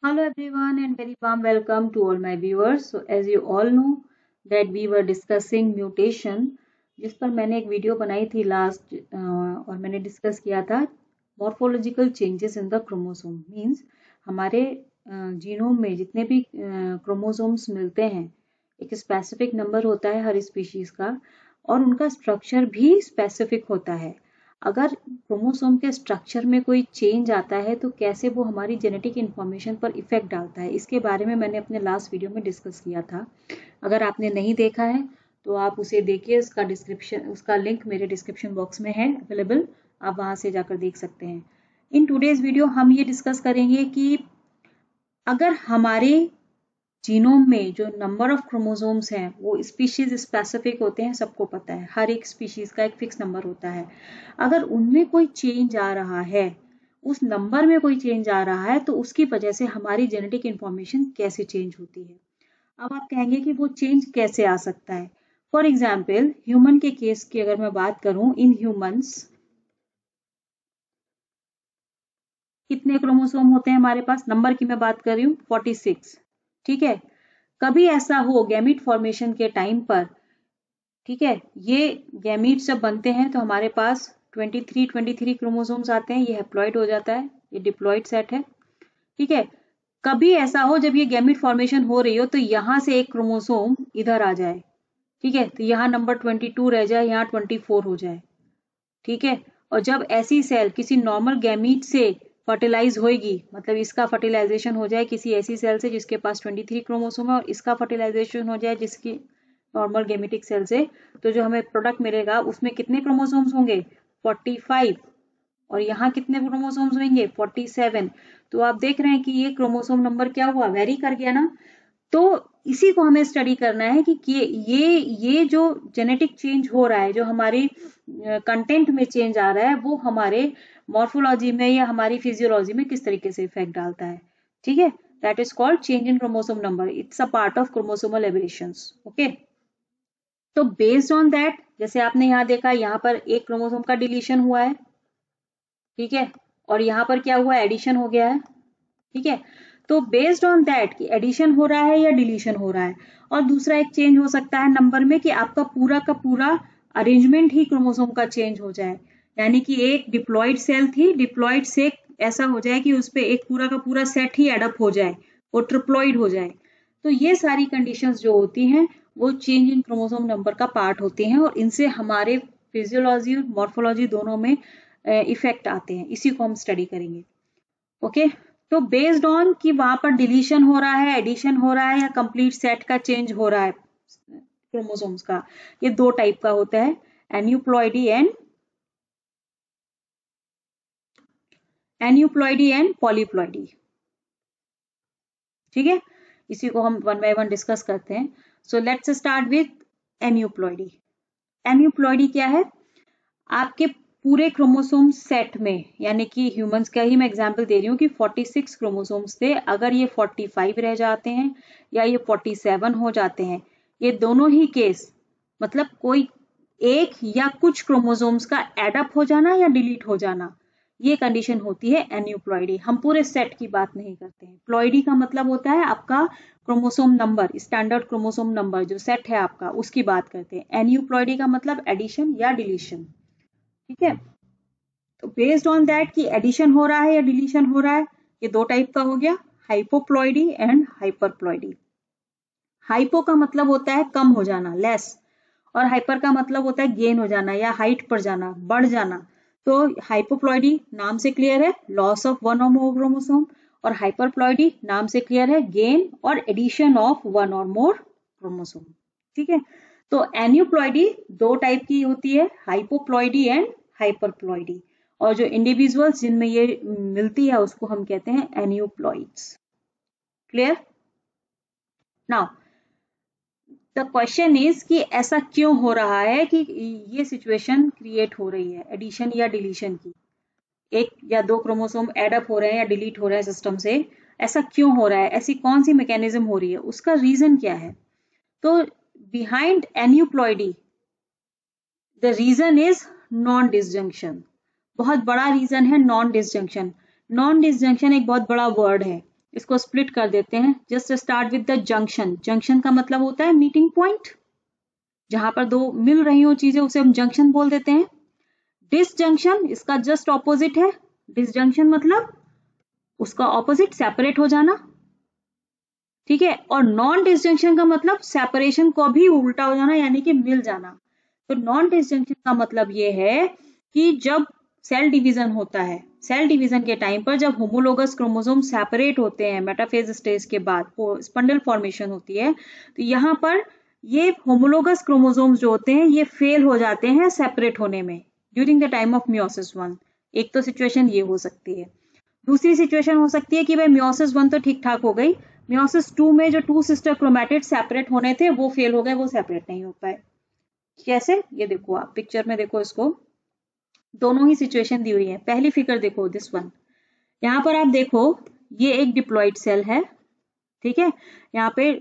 Hello everyone and very warm welcome to all my viewers. So as you all know that we were discussing mutation जिस पर मैंने एक video बनाई थी last और मैंने डिस्कस किया था morphological changes in the chromosome means हमारे जीनोम में जितने भी क्रोमोसोम्स मिलते हैं एक स्पेसिफिक नंबर होता है हर स्पीशीज का और उनका स्ट्रक्चर भी स्पेसिफिक होता है। अगर क्रोमोसोम के स्ट्रक्चर में कोई चेंज आता है तो कैसे वो हमारी जेनेटिक इंफॉर्मेशन पर इफेक्ट डालता है, इसके बारे में मैंने अपने लास्ट वीडियो में डिस्कस किया था। अगर आपने नहीं देखा है तो आप उसे देखिए, उसका लिंक मेरे डिस्क्रिप्शन बॉक्स में है अवेलेबल, आप वहां से जाकर देख सकते हैं। इन टुडेज वीडियो हम ये डिस्कस करेंगे कि अगर हमारे जीनोम में जो नंबर ऑफ क्रोमोसोम्स हैं वो स्पीशीज स्पेसिफिक होते हैं, सबको पता है हर एक स्पीशीज का एक फिक्स नंबर होता है। अगर उनमें कोई चेंज आ रहा है, उस नंबर में कोई चेंज आ रहा है तो उसकी वजह से हमारी जेनेटिक इंफॉर्मेशन कैसे चेंज होती है। अब आप कहेंगे कि वो चेंज कैसे आ सकता है। फॉर एग्जाम्पल ह्यूमन के केस की अगर मैं बात करूं, इन ह्यूमंस कितने क्रोमोसोम होते हैं हमारे पास, नंबर की मैं बात कर रही हूँ 46। ठीक है, कभी ऐसा हो गैमीट फॉर्मेशन के टाइम पर, ठीक है, ये गैमीट जब बनते हैं तो हमारे पास 23 क्रोमोसोम्स आते हैं, ये हैप्लॉइड हो जाता है, ये डिप्लॉइड सेट है। ठीक है, कभी ऐसा हो जब ये गैमीट फॉर्मेशन हो रही हो तो यहां से एक क्रोमोसोम इधर आ जाए, ठीक है, तो यहाँ नंबर 22 रह जाए, यहाँ 24 हो जाए। ठीक है, और जब ऐसी सेल किसी नॉर्मल गैमीट से फर्टिलाइज होगी, मतलब इसका फर्टिलाइजेशन हो जाए किसी ऐसी सेल से जिसके पास 23 क्रोमोसोम है और इसका फर्टिलाइजेशन हो जाए जिसकी नॉर्मल गैमेटिक सेल से, तो जो हमें प्रोडक्ट मिलेगा उसमें कितने क्रोमोसोम्स होंगे 45, और यहाँ कितने क्रोमोसोम्स होंगे 47। तो आप देख रहे हैं कि ये क्रोमोसोम नंबर क्या हुआ, वेरी कर गया ना। तो इसी को हमें स्टडी करना है कि ये जो जेनेटिक चेंज हो रहा है, जो हमारी कंटेंट में चेंज आ रहा है, वो हमारे मॉर्फोलॉजी में या हमारी फिजियोलॉजी में किस तरीके से इफेक्ट डालता है। ठीक है, that is called change in chromosome number, it's a part of chromosomal aberrations. Okay, तो बेस्ड ऑन दैट, जैसे आपने यहाँ देखा, यहाँ पर एक क्रोमोसोम का डिलीशन हुआ है, ठीक है, और यहाँ पर क्या हुआ, एडिशन हो गया है। ठीक है, तो बेस्ड ऑन दैट कि एडिशन हो रहा है या डिलीशन हो रहा है, और दूसरा एक चेंज हो सकता है नंबर में कि आपका पूरा का पूरा अरेंजमेंट ही क्रोमोसोम का चेंज हो जाए, यानी कि एक डिप्लॉइड सेल थी, डिप्लॉइड से ऐसा हो जाए कि उस पर एक पूरा का पूरा सेट ही एडअप हो जाए, वो ट्रिप्लॉइड हो जाए। तो ये सारी कंडीशंस जो होती हैं वो चेंज इन क्रोमोसोम नंबर का पार्ट होती हैं और इनसे हमारे फिजियोलॉजी और मॉर्फोलॉजी दोनों में इफेक्ट आते हैं, इसी को हम स्टडी करेंगे। ओके, तो बेस्ड ऑन कि वहां पर डिलीशन हो रहा है, एडिशन हो रहा है या कंप्लीट सेट का चेंज हो रहा है क्रोमोसोम्स का, ये दो टाइप का होता है, एन्यूप्लॉइडी एंड पॉलीप्लॉइडी। ठीक है, इसी को हम वन बाय वन डिस्कस करते हैं। So let's start with aneuploidy. Aneuploidy क्या है, आपके पूरे क्रोमोसोम सेट में, यानी कि ह्यूमंस का ही मैं एग्जांपल दे रही हूँ कि 46 क्रोमोसोम्स थे, अगर ये 45 रह जाते हैं या ये 47 हो जाते हैं, ये दोनों ही केस, मतलब कोई एक या कुछ क्रोमोसोम्स का एडअप हो जाना या डिलीट हो जाना, ये कंडीशन होती है एन्यूप्लॉइडी। हम पूरे सेट की बात नहीं करते हैं। प्लॉइडी का मतलब होता है आपका chromosome number, standard chromosome number जो सेट है आपका, उसकी बात करते हैं। एन्यूप्लॉइडी का मतलब एडिशन या डिलीशन। ठीक है, तो बेस्ड ऑन दैट कि एडिशन हो रहा है या डिलीशन हो रहा है, ये दो टाइप का हो गया, हाइपोप्लॉइडी एंड हाइपरप्लॉइडी। हाइपो का मतलब होता है कम हो जाना, लेस, और हाइपर का मतलब होता है गेन हो जाना या हाइट पर जाना, बढ़ जाना। तो हाइपोप्लॉइडी नाम से क्लियर है, लॉस ऑफ वन और मोर क्रोमोसोम, और हाइपरप्लॉइडी नाम से क्लियर है, गेन और एडिशन ऑफ वन और मोर क्रोमोसोम। ठीक है, तो एन्यूप्लॉइडी दो टाइप की होती है, हाइपोप्लॉइडी एंड हाइपरप्लॉइडी, और जो इंडिविजुअल्स जिनमें ये मिलती है उसको हम कहते हैं aneuploids. Clear? Now the question is कि ऐसा क्यों हो रहा है कि ये सिचुएशन क्रिएट हो रही है एडिशन या डिलीशन की, एक या दो क्रोमोसोम एडअप हो रहे हैं या डिलीट हो रहे हैं सिस्टम से, ऐसा क्यों हो रहा है, ऐसी कौन सी मैकेनिज्म हो रही है, उसका रीजन क्या है। तो behind aneuploidy the reason is non disjunction. बहुत बड़ा रीजन है नॉन डिसजंक्शन। नॉन डिसजंक्शन एक बहुत बड़ा वर्ड है, इसको स्प्लिट कर देते हैं। Just start with the junction. Junction का मतलब होता है मीटिंग पॉइंट, जहां पर दो मिल रही हो चीजें उसे हम जंक्शन बोल देते हैं। डिसजंक्शन इसका जस्ट ऑपोजिट है। डिसजंक्शन मतलब उसका ऑपोजिट सेपरेट हो जाना, ठीक है। और नॉन डिसजंक्शन का मतलब सेपरेशन को भी उल्टा हो जाना, यानी कि मिल जाना। तो नॉन डिसजंक्शन का मतलब ये है कि जब सेल डिवीजन होता है, सेल डिवीजन के टाइम पर जब होमोलोगस क्रोमोसोम सेपरेट होते हैं मेटाफेज स्टेज के बाद, स्पंडल फॉर्मेशन होती है, तो यहाँ पर ये होमोलोगस क्रोमोसोम्स जो होते हैं ये फेल हो जाते हैं सेपरेट होने में during the time of meiosis 1। एक तो सिचुएशन ये हो सकती है। दूसरी सिचुएशन हो सकती है कि भाई मियोसिस 1 तो ठीक ठाक हो गई, मियोसिस 2 में जो 2 सिस्टर क्रोमैटिड सेपरेट होने थे वो फेल हो गए, वो सेपरेट नहीं हो पाए। कैसे, ये देखो आप पिक्चर में देखो, इसको दोनों ही सिचुएशन दी हुई है। पहली फिगर देखो, दिस वन, यहाँ पर आप देखो ये एक डिप्लॉइड सेल है, ठीक है। यहाँ पे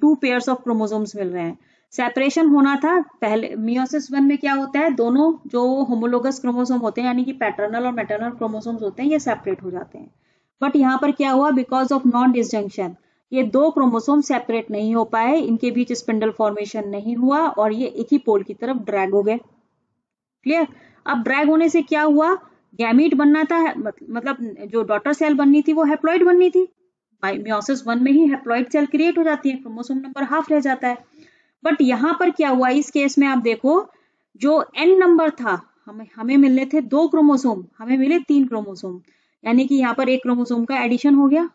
2 पेयर्स ऑफ क्रोमोसोम्स मिल रहे हैं। सेपरेशन होना था पहले मियोसिस 1 में, क्या होता है दोनों जो होमोलोगस क्रोमोसोम होते हैं यानी कि पैटर्नल और मैटरनल क्रोमोसोम्स होते हैं ये सेपरेट हो जाते हैं। बट यहाँ पर क्या हुआ, बिकॉज ऑफ नॉन डिसजंक्शन ये 2 क्रोमोसोम सेपरेट नहीं हो पाए, इनके बीच स्पिंडल फॉर्मेशन नहीं हुआ और ये एक ही पोल की तरफ ड्रैग हो गए। क्लियर। अब ड्रैग होने से क्या हुआ, गैमीट बनना था, मतलब जो डॉटर सेल बननी थी वो हैप्लॉइड बननी थी। मियोसिस 1 में ही हैप्लॉइड सेल क्रिएट हो जाती है, क्रोमोसोम नंबर हाफ रह जाता है। बट यहाँ पर क्या हुआ, इस केस में आप देखो जो n नंबर था, हमें मिलने थे 2 क्रोमोसोम, हमें मिले 3 क्रोमोसोम, यानी कि यहाँ पर एक क्रोमोसोम का एडिशन हो गया।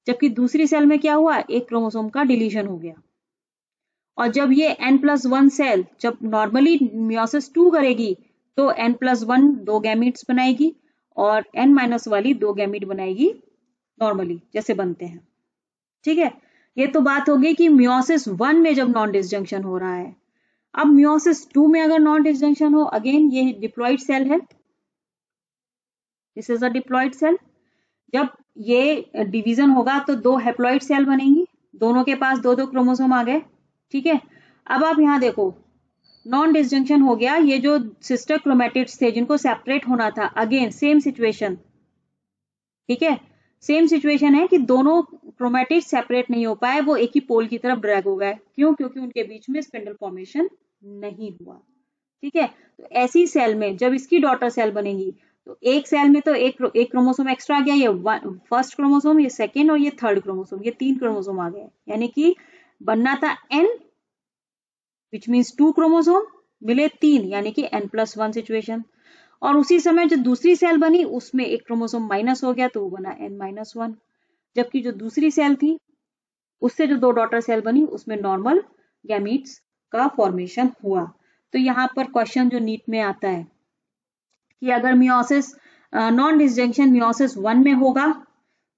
जबकि दूसरी सेल में क्या हुआ, एक क्रोमोसोम का डिलीशन हो गया। और जब ये n+1 सेल जब नॉर्मली मियोसिस 2 करेगी तो n+1 2 गैमीट्स बनाएगी और n- वाली 2 गैमीट बनाएगी नॉर्मली जैसे बनते हैं, ठीक है। ये तो बात होगी कि मियोसिस 1 में जब नॉन डिसजंक्शन हो रहा है। अब मियोसिस 2 में अगर नॉन डिसजंक्शन हो, अगेन ये डिप्लॉइड सेल है, this is a diploid cell. जब ये डिवीजन होगा तो 2 हैप्लॉइड सेल बनेंगी, दोनों के पास 2-2 क्रोमोसोम आ गए, ठीक है। अब आप यहाँ देखो नॉन डिसजंक्शन हो गया, ये जो सिस्टर क्रोमैटिड्स थे जिनको सेपरेट होना था, अगेन सेम सिचुएशन, ठीक है। सेम सिचुएशन है कि दोनों क्रोमैटिड सेपरेट नहीं हो पाए, वो एक ही पोल की तरफ ड्रैग हो गए। क्यों, क्योंकि उनके बीच में स्पिंडल फॉर्मेशन नहीं हुआ, ठीक है। तो ऐसी सेल में जब इसकी डॉटर सेल बनेगी तो एक सेल में तो एक क्रोमोसोम एक्स्ट्रा आ गया, ये फर्स्ट क्रोमोसोम, ये सेकेंड और ये थर्ड क्रोमोसोम, ये 3 क्रोमोसोम आ गए, यानी कि बनना था n विच मीन्स 2 क्रोमोसोम, मिले 3 यानी कि n+1 सिचुएशन। और उसी समय जो दूसरी सेल बनी उसमें एक क्रोमोसोम माइनस हो गया तो वो बना n-1। जबकि जो दूसरी सेल थी उससे जो 2 डॉटर सेल बनी उसमें नॉर्मल गैमीट्स का फॉर्मेशन हुआ। तो यहाँ पर क्वेश्चन जो नीट में आता है कि अगर मियोसिस नॉन डिसजंक्शन मियोसिस 1 में होगा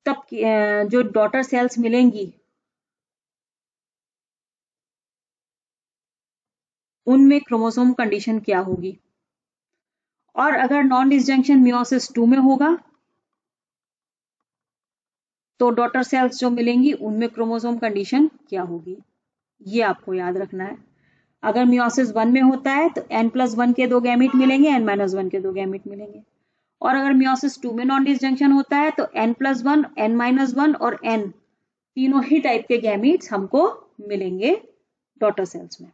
तब जो डॉटर सेल्स मिलेंगी उनमें क्रोमोसोम कंडीशन क्या होगी, और अगर नॉन डिसजंक्शन मियोसिस 2 में होगा तो डॉटर सेल्स जो मिलेंगी उनमें क्रोमोसोम कंडीशन क्या होगी, ये आपको याद रखना है। अगर मियोसिस 1 में होता है तो n+1 के 2 गैमीट मिलेंगे, n-1 के 2 गैमीट मिलेंगे। और अगर मियोसिस 2 में नॉन डिसजंक्शन होता है तो n+1, n-1 और n तीनों ही टाइप के गैमीट्स हमको मिलेंगे डॉटर सेल्स में,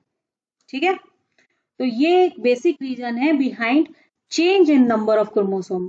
ठीक है। तो ये एक बेसिक रीजन है behind change in number of chromosome,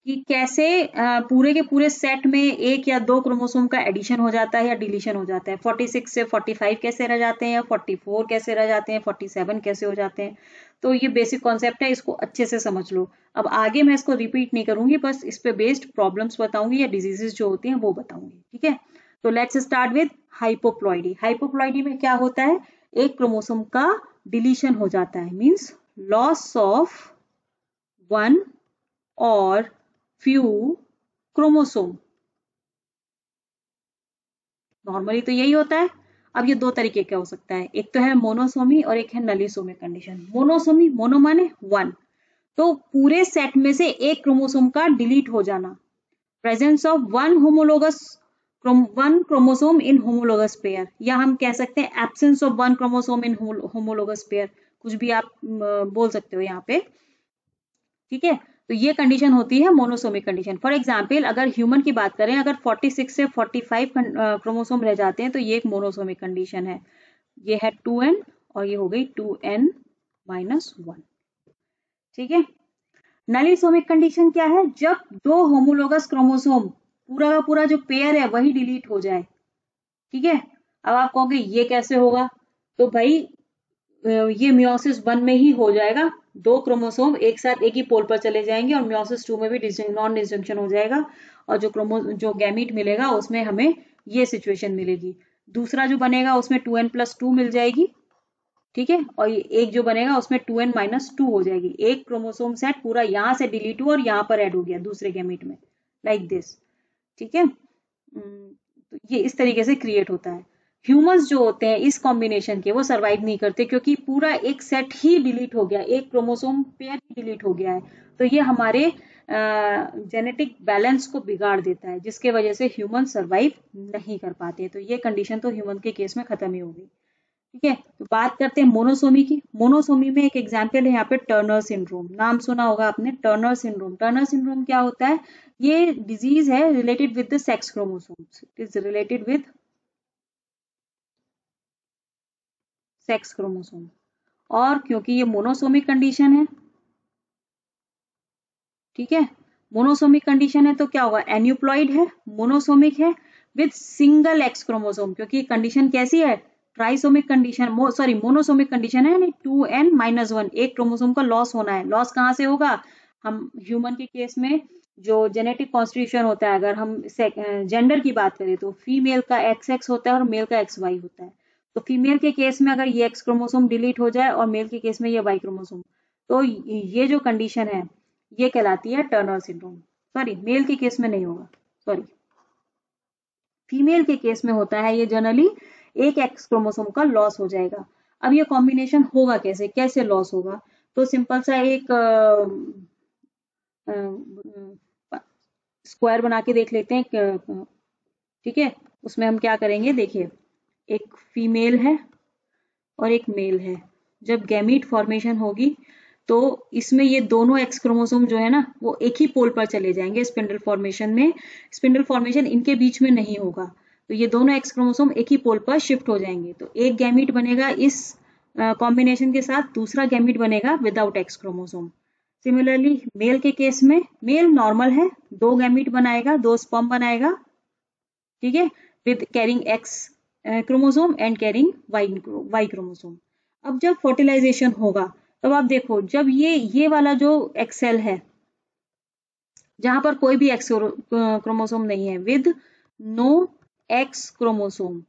कि कैसे पूरे के पूरे सेट में 1 या 2 क्रोमोसोम का एडिशन हो जाता है या डिलीशन हो जाता है। 46 से 45 कैसे रह जाते हैं, 44 कैसे रह जाते हैं, 47 कैसे हो जाते हैं। तो ये बेसिक कॉन्सेप्ट है, इसको अच्छे से समझ लो। अब आगे मैं इसको रिपीट नहीं करूंगी, बस इस पे बेस्ड प्रॉब्लम्स बताऊंगी या डिजीजेस जो होती हैं वो बताऊंगी, ठीक है। तो लेट्स स्टार्ट विद हाइपोप्लॉइडी। हाइपोप्लॉइडी में क्या होता है, एक क्रोमोसोम का डिलीशन हो जाता है, मीन्स लॉस ऑफ 1 और फ्यू क्रोमोसोम। नॉर्मली तो यही होता है। अब ये 2 तरीके का हो सकता है, एक तो है मोनोसोमी और एक है नलीसोमी कंडीशन। मोनोसोमी, मोनो माने 1, तो पूरे सेट में से एक क्रोमोसोम का डिलीट हो जाना, presence of 1 chromosome in homologous pair, या हम कह सकते हैं absence of 1 chromosome in homologous pair, कुछ भी आप बोल सकते हो यहाँ पे, ठीक है। तो ये कंडीशन होती है मोनोसोमिक कंडीशन। फॉर एग्जाम्पल अगर ह्यूमन की बात करें, अगर 46 से 45 क्रोमोसोम रह जाते हैं तो ये एक मोनोसोमिक कंडीशन है। ये है 2n और ये हो गई 2n-1। ठीक है। नलिसोमिक कंडीशन क्या है? जब दो होमोलोगस क्रोमोसोम पूरा का पूरा जो पेयर है वही डिलीट हो जाए। ठीक है। अब आप कहोगे ये कैसे होगा? तो भाई ये मियोसिस 1 में ही हो जाएगा, दो क्रोमोसोम एक साथ एक ही पोल पर चले जाएंगे और मियोसिस 2 में भी नॉन डिसजंक्शन हो जाएगा और जो गैमीट मिलेगा उसमें हमें ये सिचुएशन मिलेगी। दूसरा जो बनेगा उसमें 2n+2 मिल जाएगी। ठीक है। और एक जो बनेगा उसमें 2n-2 हो जाएगी। एक क्रोमोसोम सेट पूरा यहां से डिलीट हुआ और यहां पर ऐड हो गया दूसरे गैमीट में, लाइक दिस। ठीक है। तो ये इस तरीके से क्रिएट होता है। ह्यूमंस जो होते हैं इस कॉम्बिनेशन के वो सरवाइव नहीं करते क्योंकि पूरा एक सेट ही डिलीट हो गया, एक क्रोमोसोम पेयर ही डिलीट हो गया है। तो ये हमारे जेनेटिक बैलेंस को बिगाड़ देता है, जिसके वजह से ह्यूमन सरवाइव नहीं कर पाते। तो ये कंडीशन तो ह्यूमन के केस में खत्म ही हो गई। ठीक है। तो बात करते हैं मोनोसोमी की। मोनोसोमी में एक एग्जाम्पल है यहाँ पे टर्नर सिंड्रोम। नाम सुना होगा आपने, टर्नर सिंड्रोम। टर्नर सिंड्रोम क्या होता है? ये डिजीज है related with the sex chromosomes. It is related with sex chromosome. और क्योंकि ये मोनोसोमिक कंडीशन है, ठीक है, मोनोसोमिक कंडीशन है तो क्या होगा? एन्यूप्लॉइड है, मोनोसोमिक है विद सिंगल एक्स क्रोमोसोम। क्योंकि कंडीशन कैसी है? Trisomic condition, sorry monosomic condition है, यानी 2n-1, एक क्रोमोसोम का लॉस होना है। लॉस कहाँ से होगा? हम ह्यूमन के केस में जो जेनेटिक कॉन्स्टिट्यूशन होता है, अगर हम जेंडर की बात करें तो फीमेल का XX होता है और मेल का XY होता है। तो फीमेल के केस में अगर ये एक्स क्रोमोसोम डिलीट हो जाए और मेल के केस में ये वाई क्रोमोसोम, तो ये जो कंडीशन है ये कहलाती है टर्नर सिंड्रोम। सॉरी, मेल के केस में नहीं होगा, सॉरी, फीमेल के केस में होता है ये। जनरली एक एक्स क्रोमोसोम का लॉस हो जाएगा। अब ये कॉम्बिनेशन होगा कैसे, कैसे लॉस होगा? तो सिंपल सा एक स्क्वायर बना के देख लेते हैं। ठीक है। उसमें हम क्या करेंगे, देखिए, एक फीमेल है और एक मेल है। जब गैमीट फॉर्मेशन होगी तो इसमें ये दोनों एक्स क्रोमोसोम जो है ना वो एक ही पोल पर चले जाएंगे स्पिंडल फॉर्मेशन में। स्पिंडल फॉर्मेशन इनके बीच में नहीं होगा, तो ये दोनों एक्स क्रोमोसोम एक ही पोल पर शिफ्ट हो जाएंगे। तो एक गैमीट बनेगा इस कॉम्बिनेशन के साथ, दूसरा गैमीट बनेगा without X chromosome. Similarly male के केस में, मेल नॉर्मल है, दो गैमीट बनाएगा, दो स्पर्म बनाएगा। ठीक है, with carrying X chromosome and carrying Y chromosome. अब जब फर्टिलाइजेशन होगा तब आप देखो, जब ये वाला जो एक्सेल है जहां पर कोई भी एक्स क्रोमोसोम नहीं है, विद नो एक्स क्रोमोसोम,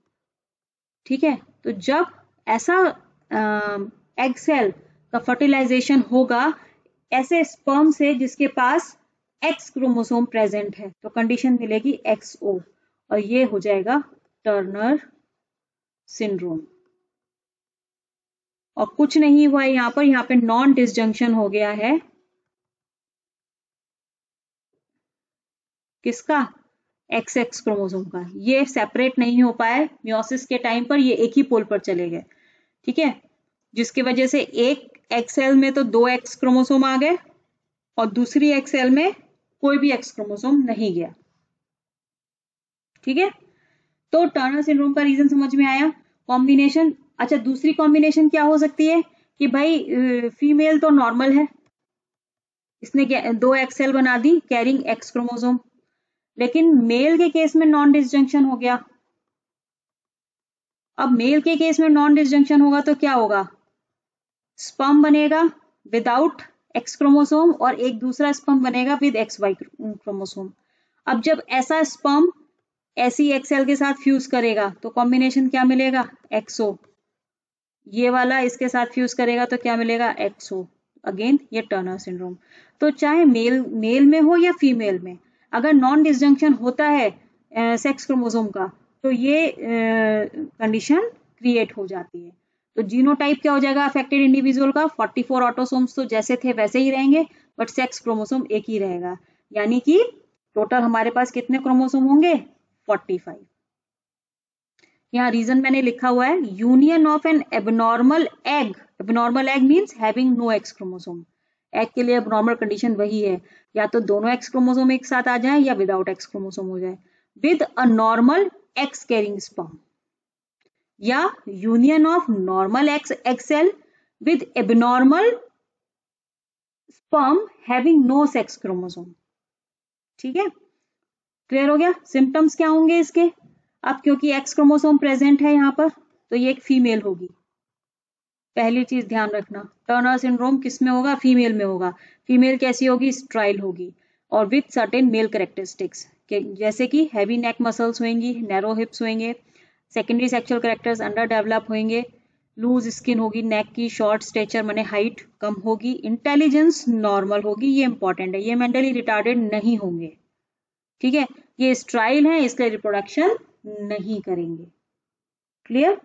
ठीक है, तो जब ऐसा एग सेल का फर्टिलाइजेशन होगा ऐसे स्पर्म से जिसके पास एक्स क्रोमोसोम प्रेजेंट है, तो कंडीशन मिलेगी XO और ये हो जाएगा टर्नर सिंड्रोम। और कुछ नहीं हुआ है यहाँ पे नॉन डिसजंक्शन हो गया है। किसका? XX क्रोमोसोम का। ये सेपरेट नहीं हो पाए मियोसिस के टाइम पर, ये एक ही पोल पर चले गए। ठीक है, जिसकी वजह से एक एक्सेल में तो दो एक्स क्रोमोसोम आ गए और दूसरी एक्सेल में कोई भी एक्स क्रोमोसोम नहीं गया। ठीक है, तो टर्नर सिंड्रोम का रीजन समझ में आया। कॉम्बिनेशन, अच्छा दूसरी कॉम्बिनेशन क्या हो सकती है कि भाई फीमेल तो नॉर्मल है, इसने दो एक्सेल बना दी कैरिंग एक्स क्रोमोसोम, लेकिन मेल के केस में नॉन डिसजंक्शन हो गया। अब मेल के केस में नॉन डिसजंक्शन होगा तो क्या होगा? स्पर्म बनेगा विदाउट एक्स क्रोमोसोम और एक दूसरा स्पर्म बनेगा विद XY क्रोमोसोम। अब जब ऐसा स्पर्म ऐसी एक्सेल के साथ फ्यूज करेगा तो कॉम्बिनेशन क्या मिलेगा? XO। ये वाला इसके साथ फ्यूज करेगा तो क्या मिलेगा? XO। अगेन ये टर्नर सिंड्रोम। तो चाहे मेल में हो या फीमेल में, अगर नॉन डिसजंक्शन होता है सेक्स क्रोमोसोम का, तो ये कंडीशन क्रिएट हो जाती है। तो जीनोटाइप क्या हो जाएगा अफेक्टेड इंडिविजुअल का? 44 ऑटोसोम्स तो जैसे थे वैसे ही रहेंगे, बट सेक्स क्रोमोसोम एक ही रहेगा। यानी कि टोटल हमारे पास कितने क्रोमोसोम होंगे? 45। यहाँ रीजन मैंने लिखा हुआ है, union of an abnormal egg. Abnormal egg means having no X chromosome. Egg के लिए अब नॉर्मल कंडीशन वही है, या तो दोनों एक्स क्रोमोसोम एक साथ आ जाए या विदाउट एक्स क्रोमोसोम हो जाए, with a normal X carrying sperm, या union of normal X egg cell with abnormal sperm having no sex chromosome. ठीक है, क्लियर हो गया। सिम्टम्स क्या होंगे इसके? अब क्योंकि एक्स क्रोमोसोम प्रेजेंट है यहाँ पर, तो ये एक फीमेल होगी, पहली चीज ध्यान रखना। टर्नर सिंड्रोम किस में होगा? फीमेल में होगा। फीमेल कैसी होगी? स्ट्राइल होगी, और विथ सर्टेन मेल कैरेक्टरिस्टिक्स, जैसे कि हैवी नेक मसल्स होंगी, नैरो हिप्स होंगे, secondary sexual characters under develop होंगे, लूज स्किन होगी नेक की, शॉर्ट स्टेचर माने हाइट कम होगी, इंटेलिजेंस नॉर्मल होगी, ये इंपॉर्टेंट है, ये मेंटली रिटार्डेड नहीं होंगे। ठीक है, ये स्ट्राइल है इसलिए रिप्रोडक्शन नहीं करेंगे। क्लियर?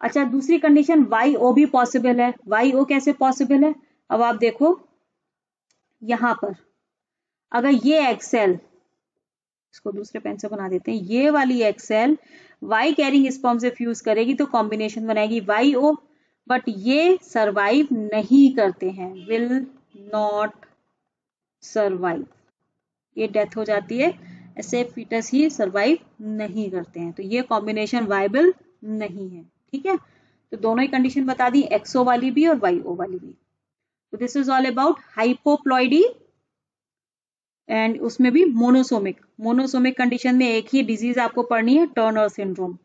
अच्छा, दूसरी कंडीशन YO भी पॉसिबल है। YO कैसे पॉसिबल है? अब आप देखो यहां पर, अगर ये एक्सेल, इसको दूसरे पेन से बना देते हैं, ये वाली एक्सेल Y कैरिंग स्पर्म से फ्यूज करेगी तो कॉम्बिनेशन बनाएगी YO, बट ये सरवाइव नहीं करते हैं, विल नॉट सरवाइव, ये डेथ हो जाती है, ऐसे फीटस ही सरवाइव नहीं करते हैं, तो ये कॉम्बिनेशन वायबल नहीं है। ठीक है, तो दोनों ही कंडीशन बता दी, एक्सो वाली भी और YO वाली भी। तो this is all about hypoploidy, and उसमें भी मोनोसोमिक कंडीशन में एक ही डिजीज आपको पढ़नी है, टर्नर सिंड्रोम।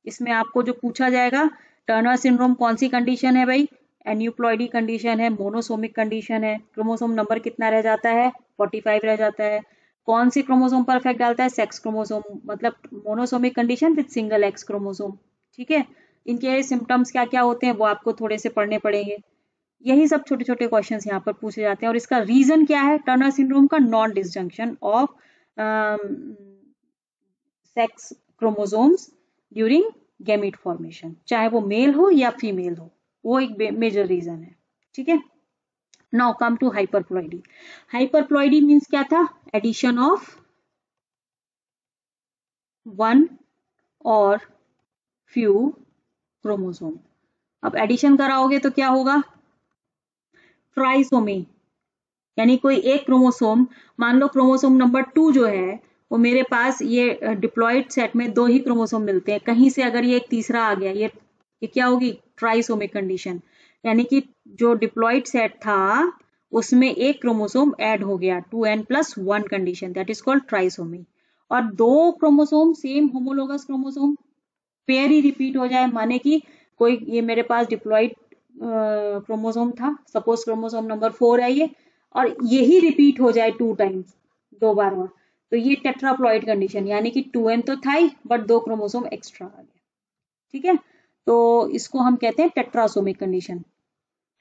इसमें आपको जो पूछा जाएगा, टर्नर सिंड्रोम कौन सी कंडीशन है भाई? एन्यूप्लॉइडी कंडीशन है, मोनोसोमिक कंडीशन है, क्रोमोसोम नंबर कितना रह जाता है? 45 रह जाता है। कौन सी क्रोमोसोम पर इफेक्ट डालता है? सेक्स क्रोमोसोम, मतलब monosomic condition with single x chromosome. ठीक है, इनके सिम्टम्स क्या क्या होते हैं वो आपको थोड़े से पढ़ने पड़ेंगे। यही सब छोटे छोटे क्वेश्चंस यहाँ पर पूछे जाते हैं, और इसका रीजन क्या है टर्नर सिंड्रोम का? Non disjunction of sex chromosomes during gamete formation, चाहे वो मेल हो या फीमेल हो, वो एक मेजर रीजन है। ठीक है, नाउ कम टू हाइपरप्लॉइडी। हाइपरप्लॉइडी मीन्स क्या था? एडिशन ऑफ वन और फ्यू क्रोमोसोम। अब एडिशन कराओगे तो क्या होगा? ट्राइसोमी, यानी कोई एक क्रोमोसोम, मान लो क्रोमोसोम नंबर 2 जो है वो मेरे पास, ये डिप्लॉइड सेट में 2 ही क्रोमोसोम मिलते हैं, कहीं से अगर ये एक तीसरा आ गया, ये क्या होगी? ट्राइसोमिक कंडीशन, यानी कि जो डिप्लॉइड सेट था उसमें एक क्रोमोसोम ऐड हो गया, 2n+1 condition, that is called trisomy. और 2 chromosome same homologous chromosome pair ही रिपीट हो जाए, माने कि कोई, ये मेरे पास डिप्लॉइड क्रोमोसोम था, सपोज क्रोमोसोम नंबर 4 है ये, और यही रिपीट हो जाए 2 टाइम्स, 2 बार और, तो ये टेट्राप्लॉइड कंडीशन, यानी कि 2n तो था ही बट 2 क्रोमोसोम एक्स्ट्रा आ गया। ठीक है, तो इसको हम कहते हैं टेट्रासोमिक कंडीशन।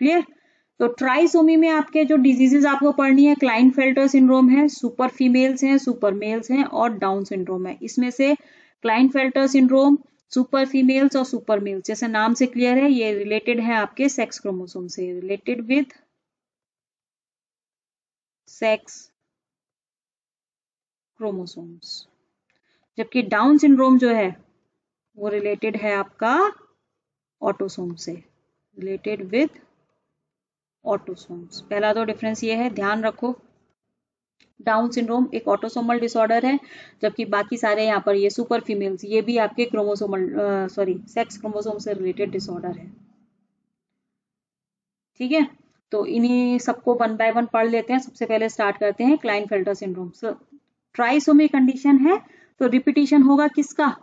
क्लियर? तो ट्राइसोमी में आपके जो डिजीजेस आपको पढ़नी है, क्लाइनफेल्टर सिंड्रोम है, सुपर फीमेल्स हैं, सुपर मेल्स हैं, और डाउन सिंड्रोम है। इसमें से क्लाइनफेल्टर सिंड्रोम, सुपर फीमेल्स और सुपर मेल्स, जैसे नाम से क्लियर है, ये रिलेटेड है आपके सेक्स क्रोमोसोम से, रिलेटेड विद सेक्स क्रोमोसोम्स। जबकि डाउन सिंड्रोम जो है वो रिलेटेड है आपका ऑटोसोम से, रिलेटेड विद ऑटोसोम्स। पहला तो डिफरेंस ये है, ध्यान रखो, डाउन सिंड्रोम एक ऑटोसोमल डिसऑर्डर है, जबकि बाकी सारे यहाँ पर ये सुपर फीमेल्स, ये भी आपके क्रोमोसोमल सेक्स क्रोमोसोम से रिलेटेड डिसऑर्डर है। ठीक है, तो इन्हीं सबको 1 बाय 1 पढ़ लेते हैं। सबसे पहले स्टार्ट करते हैं क्लाइनफेल्टर सिंड्रोम। ट्राइसोमी कंडीशन है, तो रिपीटिशन होगा किसका?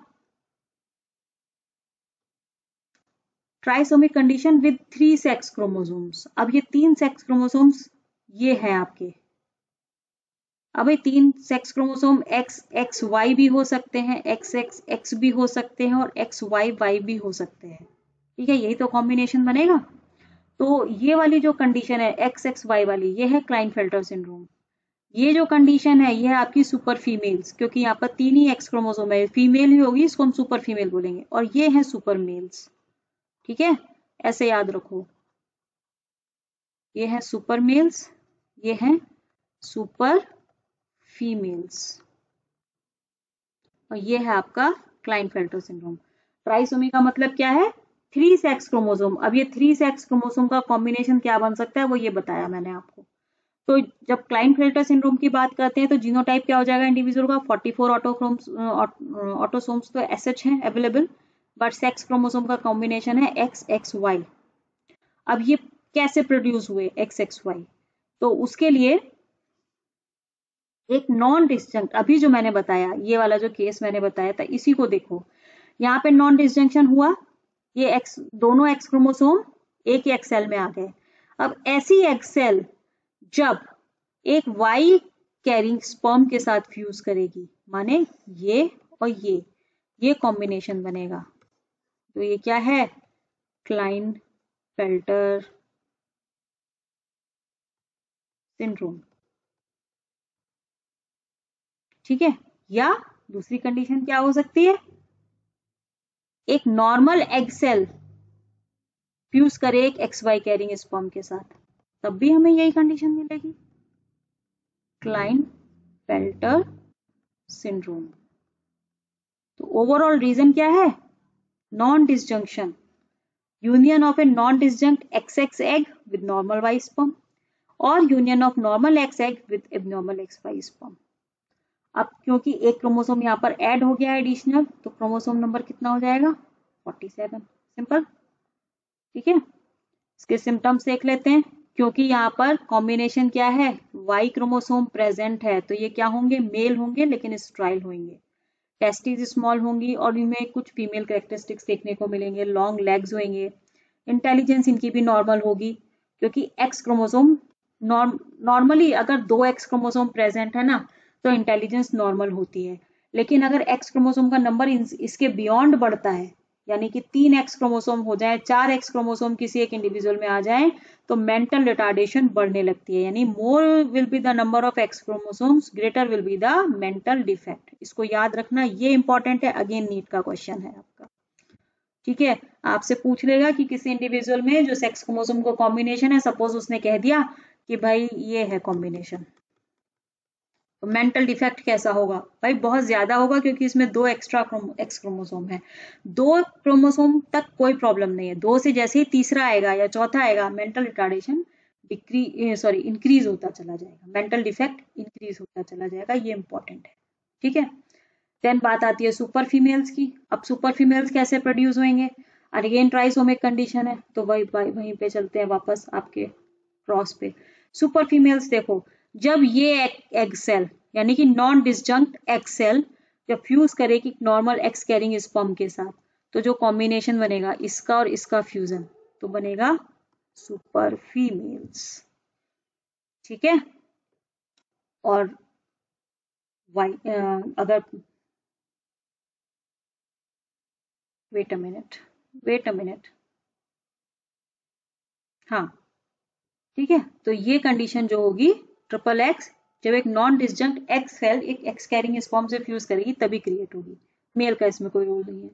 Trisomic condition with 3 sex chromosomes. अब ये 3 सेक्स क्रोमोसोम्स ये है आपके, अब ये 3 सेक्स क्रोमोसोम XXY भी हो सकते हैं, XXX भी हो सकते हैं, और XYY भी हो सकते हैं। ठीक है, यही तो कॉम्बिनेशन बनेगा। तो ये वाली जो कंडीशन है XXY वाली, ये है क्लाइनफेल्टर सिंड्रोम। ये जो कंडीशन है ये है आपकी सुपर फीमेल्स, क्योंकि यहाँ पर 3 ही एक्स क्रोमोसोम है, फीमेल ही होगी, इसको हम सुपर फीमेल बोलेंगे, और ये है सुपर मेल्स। ठीक है, ऐसे याद रखो, ये है सुपर मेल्स, ये है सुपर फीमेल्स, और ये है आपका क्लाइनफेल्टर सिंड्रोम। ट्राइसोमी का मतलब क्या है? 3 सेक्स क्रोमोसोम। अब ये 3 सेक्स क्रोमोसोम का कॉम्बिनेशन क्या बन सकता है वो ये बताया मैंने आपको। तो जब क्लाइनफेल्टर सिंड्रोम की बात करते हैं तो जीनोटाइप क्या हो जाएगा इंडिविजुअल का, 44 ऑटोसोम्स तो एसएच हैं अवेलेबल, बट सेक्स क्रोमोसोम का कॉम्बिनेशन है XXY। अब ये कैसे प्रोड्यूस हुए XXY, तो उसके लिए एक नॉन डिस्जंक्ट, अभी जो मैंने बताया ये वाला जो केस मैंने बताया था इसी को देखो, यहाँ पे नॉन डिस्जंक्शन हुआ, ये एक्स दोनों एक्स क्रोमोसोम एक ही एक्सेल में आ गए। अब ऐसी एक्सेल जब एक वाई कैरिंग स्पर्म के साथ फ्यूज करेगी, माने ये और ये कॉम्बिनेशन बनेगा, तो ये क्या है, क्लाइनफेल्टर सिंड्रोम। ठीक है, या दूसरी कंडीशन क्या हो सकती है, एक नॉर्मल एग सेल फ्यूज करे एक XY कैरिंग स्पर्म के साथ, तब भी हमें यही कंडीशन मिलेगी, क्लाइनफेल्टर सिंड्रोम। तो ओवरऑल रीजन क्या है, non disjunction, union of a non disjunct XX egg with normal Y sperm और union of normal X egg with abnormal XY sperm. अब क्योंकि एक क्रोमोसोम यहाँ पर ऐड हो गया है एडिशनल, तो क्रोमोसोम नंबर कितना हो जाएगा, 47। सिंपल। ठीक है, इसके सिम्टम्स देख लेते हैं। क्योंकि यहाँ पर कॉम्बिनेशन क्या है, वाई क्रोमोसोम प्रेजेंट है, तो ये क्या होंगे, मेल होंगे लेकिन स्ट्राइल होंगे, टेस्टिस स्मॉल होंगी और इनमें कुछ फीमेल कैरेक्टरिस्टिक्स देखने को मिलेंगे, लॉन्ग लेग्स होंगे, इंटेलिजेंस इनकी भी नॉर्मल होगी, क्योंकि एक्स क्रोमोसोम नॉर्मली अगर 2 एक्स क्रोमोसोम प्रेजेंट है ना तो इंटेलिजेंस नॉर्मल होती है, लेकिन अगर एक्स क्रोमोसोम का नंबर इसके बियॉन्ड बढ़ता है, यानी कि 3 एक्स क्रोमोसोम हो जाए, 4 एक्स क्रोमोसोम किसी एक इंडिविजुअल में आ जाए, तो मेंटल रिटार्डेशन बढ़ने लगती है, यानी more will be the number of x chromosomes, greater will be the mental defect. इसको याद रखना, ये इंपॉर्टेंट है, अगेन नीट का क्वेश्चन है आपका। ठीक है, आपसे पूछ लेगा कि किसी इंडिविजुअल में जो सेक्स क्रोमोसोम का कॉम्बिनेशन है, सपोज उसने कह दिया कि भाई ये है कॉम्बिनेशन, तो मेंटल डिफेक्ट कैसा होगा, भाई बहुत ज्यादा होगा, क्योंकि इसमें 2 एक्स्ट्रा एक्स क्रोमोसोम है। 2 क्रोमोसोम तक कोई प्रॉब्लम नहीं है, 2 से जैसे ही तीसरा आएगा या चौथा आएगा, मेंटल रिटार्डेशन इंक्रीज होता चला जाएगा, मेंटल डिफेक्ट इंक्रीज होता चला जाएगा, ये इंपॉर्टेंट है। ठीक है, देन बात आती है सुपर फीमेल्स की। अब सुपर फीमेल्स कैसे प्रोड्यूस होंगे, अगेन ट्राइसोमिक कंडीशन है, तो वहीं पे चलते हैं वापस आपके क्रॉस पे। सुपर फीमेल्स देखो, जब ये एग सेल यानी कि नॉन डिसजंक्ट एग सेल जब फ्यूज करेगी नॉर्मल एक्स कैरिंग स्पर्म के साथ, तो जो कॉम्बिनेशन बनेगा इसका और इसका फ्यूजन, तो बनेगा सुपर फीमेल्स। ठीक है, और वाई अगर वेट अ मिनट, हाँ ठीक है, तो ये कंडीशन जो होगी ट्रिपल एक्स, जब एक नॉन डिसजंक्ट एक्स सेल एक एक्स कैरिंग स्पर्म से फ्यूज करेगी तभी क्रिएट होगी, मेल का इसमें कोई रोल नहीं है।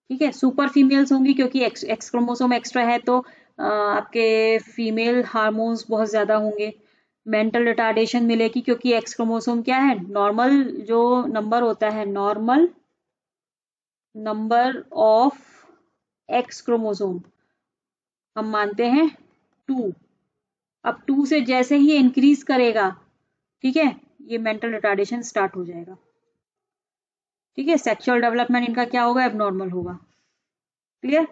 ठीक है, सुपर फीमेल्स होंगी क्योंकि एक्स क्रोमोसोम एक्स्ट्रा है, तो आपके फीमेल हार्मोन्स बहुत ज्यादा होंगे, मेंटल रिटार्डेशन मिलेगी, क्योंकि एक्स क्रोमोसोम क्या है, नॉर्मल जो नंबर होता है, normal number of x chromosome हम मानते हैं 2। अब 2 से जैसे ही इंक्रीज करेगा, ठीक है, ये मेंटल रिटार्डेशन स्टार्ट हो जाएगा। ठीक है, सेक्सुअल डेवलपमेंट इनका क्या होगा, एबनॉर्मल होगा। क्लियर।